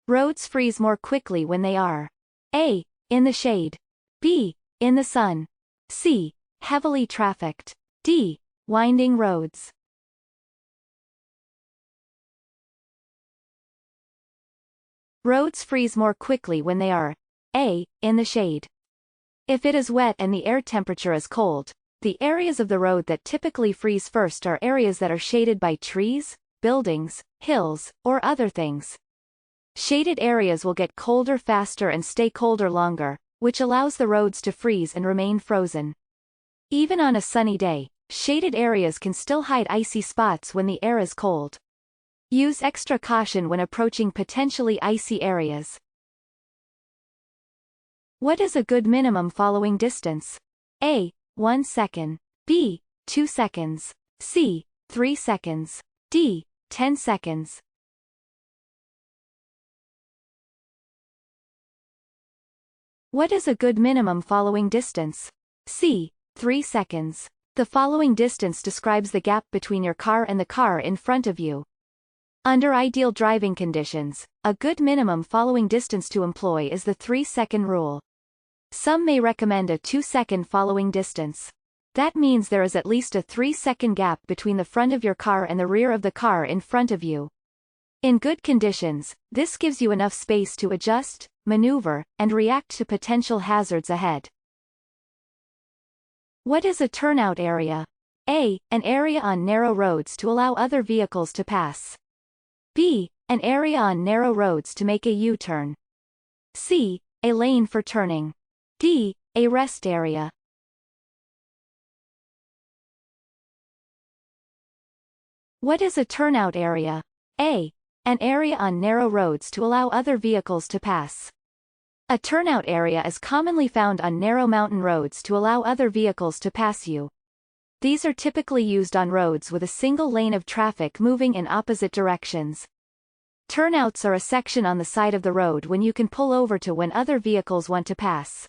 Roads freeze more quickly when they are A. In the shade. B. In the sun. C. Heavily trafficked. D. Winding roads. Roads freeze more quickly when they are A. In the shade. If it is wet and the air temperature is cold, the areas of the road that typically freeze first are areas that are shaded by trees, buildings, hills, or other things. Shaded areas will get colder faster and stay colder longer, which allows the roads to freeze and remain frozen. Even on a sunny day, shaded areas can still hide icy spots when the air is cold. Use extra caution when approaching potentially icy areas. What is a good minimum following distance? A. 1 second. B. 2 seconds. C. 3 seconds. D. 10 seconds. What is a good minimum following distance? C. 3 seconds. The following distance describes the gap between your car and the car in front of you. Under ideal driving conditions, a good minimum following distance to employ is the 3-second rule. Some may recommend a 2-second following distance. That means there is at least a 3-second gap between the front of your car and the rear of the car in front of you. In good conditions, this gives you enough space to adjust, maneuver, and react to potential hazards ahead. What is a turnout area? A. An area on narrow roads to allow other vehicles to pass. B. An area on narrow roads to make a U-turn. C. A lane for turning. D. A rest area. What is a turnout area? A. An area on narrow roads to allow other vehicles to pass. A turnout area is commonly found on narrow mountain roads to allow other vehicles to pass you. These are typically used on roads with a single lane of traffic moving in opposite directions. Turnouts are a section on the side of the road when you can pull over to when other vehicles want to pass.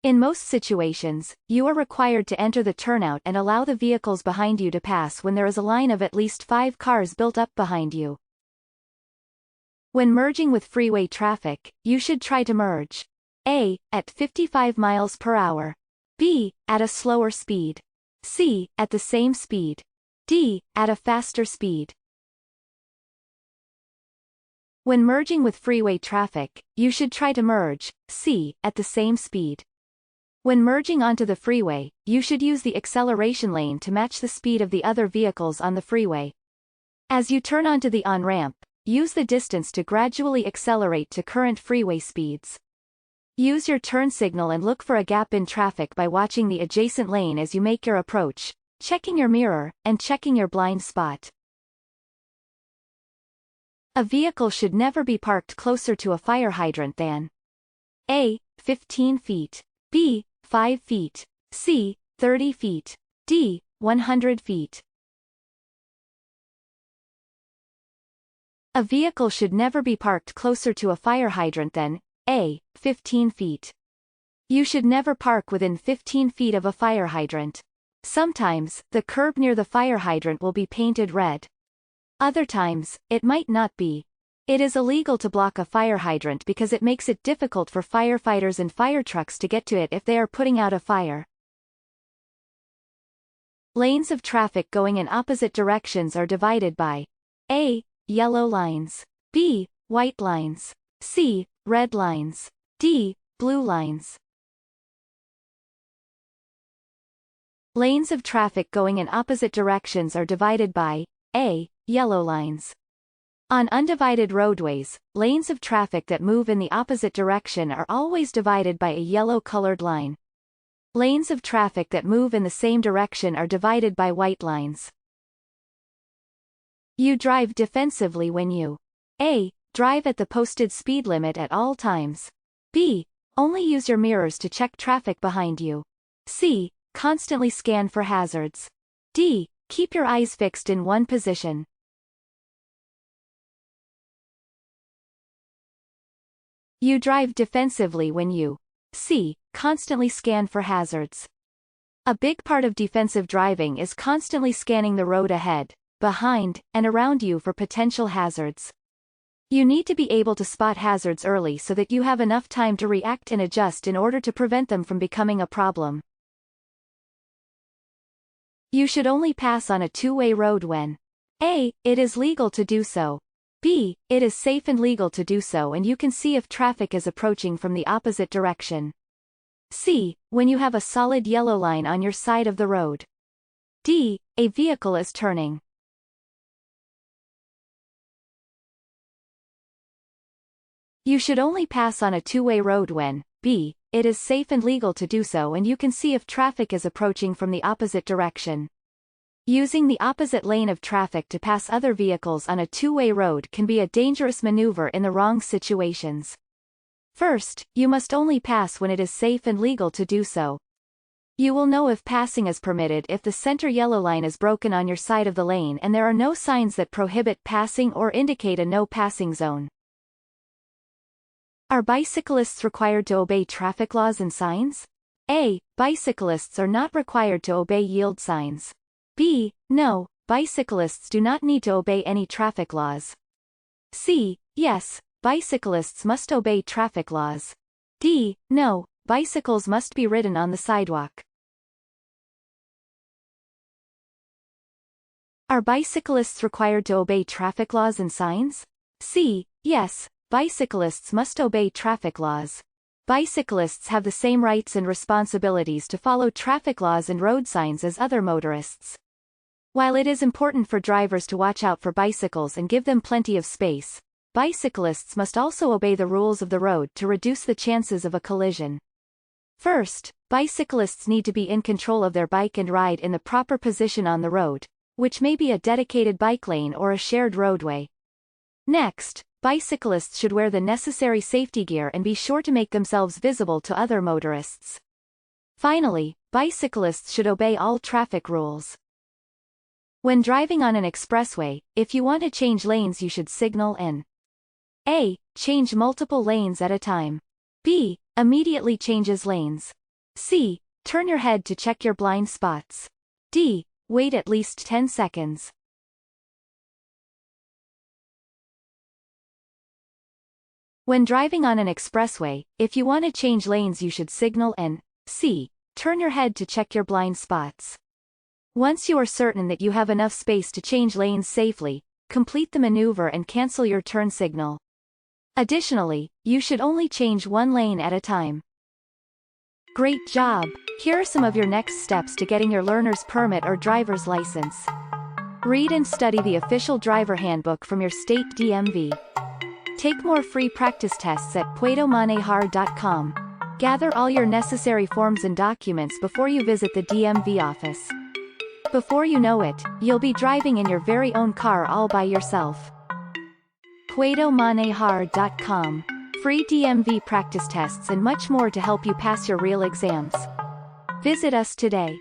In most situations, you are required to enter the turnout and allow the vehicles behind you to pass when there is a line of at least 5 cars built up behind you. When merging with freeway traffic, you should try to merge A. At 55 miles per hour. B. At a slower speed. C. At the same speed. D. At a faster speed. When merging with freeway traffic, you should try to merge C. At the same speed. When merging onto the freeway, you should use the acceleration lane to match the speed of the other vehicles on the freeway. As you turn onto the on-ramp, use the distance to gradually accelerate to current freeway speeds. Use your turn signal and look for a gap in traffic by watching the adjacent lane as you make your approach, checking your mirror, and checking your blind spot. A vehicle should never be parked closer to a fire hydrant than A. 15 feet. B. 5 feet. C. 30 feet. D. 100 feet. A vehicle should never be parked closer to a fire hydrant than A. 15 feet. You should never park within 15 feet of a fire hydrant. Sometimes, the curb near the fire hydrant will be painted red. Other times, it might not be. It is illegal to block a fire hydrant because it makes it difficult for firefighters and fire trucks to get to it if they are putting out a fire. Lanes of traffic going in opposite directions are divided by A. Yellow lines. B. White lines. C. Red lines. D. Blue lines. Lanes of traffic going in opposite directions are divided by A. Yellow lines. On undivided roadways, lanes of traffic that move in the opposite direction are always divided by a yellow-colored line. Lanes of traffic that move in the same direction are divided by white lines. You drive defensively when you A. Drive at the posted speed limit at all times. B. Only use your mirrors to check traffic behind you. C. Constantly scan for hazards. D. Keep your eyes fixed in one position. You drive defensively when you C. Constantly scan for hazards. A big part of defensive driving is constantly scanning the road ahead, behind, and around you for potential hazards. You need to be able to spot hazards early so that you have enough time to react and adjust in order to prevent them from becoming a problem. You should only pass on a two-way road when A. It is legal to do so. B. It is safe and legal to do so and you can see if traffic is approaching from the opposite direction. C. When you have a solid yellow line on your side of the road. D. A vehicle is turning. You should only pass on a two-way road when B. It is safe and legal to do so and you can see if traffic is approaching from the opposite direction. Using the opposite lane of traffic to pass other vehicles on a two-way road can be a dangerous maneuver in the wrong situations. First, you must only pass when it is safe and legal to do so. You will know if passing is permitted if the center yellow line is broken on your side of the lane and there are no signs that prohibit passing or indicate a no passing zone. Are bicyclists required to obey traffic laws and signs? A. Bicyclists are not required to obey yield signs. B. No, bicyclists do not need to obey any traffic laws. C. Yes, bicyclists must obey traffic laws. D. No, bicycles must be ridden on the sidewalk. Are bicyclists required to obey traffic laws and signs? C. Yes, bicyclists must obey traffic laws. Bicyclists have the same rights and responsibilities to follow traffic laws and road signs as other motorists. While it is important for drivers to watch out for bicycles and give them plenty of space, bicyclists must also obey the rules of the road to reduce the chances of a collision. First, bicyclists need to be in control of their bike and ride in the proper position on the road, which may be a dedicated bike lane or a shared roadway. Next, bicyclists should wear the necessary safety gear and be sure to make themselves visible to other motorists. Finally, bicyclists should obey all traffic rules. When driving on an expressway, if you want to change lanes you should signal and A. Change multiple lanes at a time. B. Immediately changes lanes. C. Turn your head to check your blind spots. D. Wait at least 10 seconds. When driving on an expressway, if you want to change lanes you should signal and C. Turn your head to check your blind spots. Once you are certain that you have enough space to change lanes safely, complete the maneuver and cancel your turn signal. Additionally, you should only change one lane at a time. Great job! Here are some of your next steps to getting your learner's permit or driver's license. Read and study the official driver handbook from your state DMV. Take more free practice tests at puedomanejar.com. Gather all your necessary forms and documents before you visit the DMV office. Before you know it, you'll be driving in your very own car all by yourself. puedomanejar.com. Free DMV practice tests and much more to help you pass your real exams. Visit us today.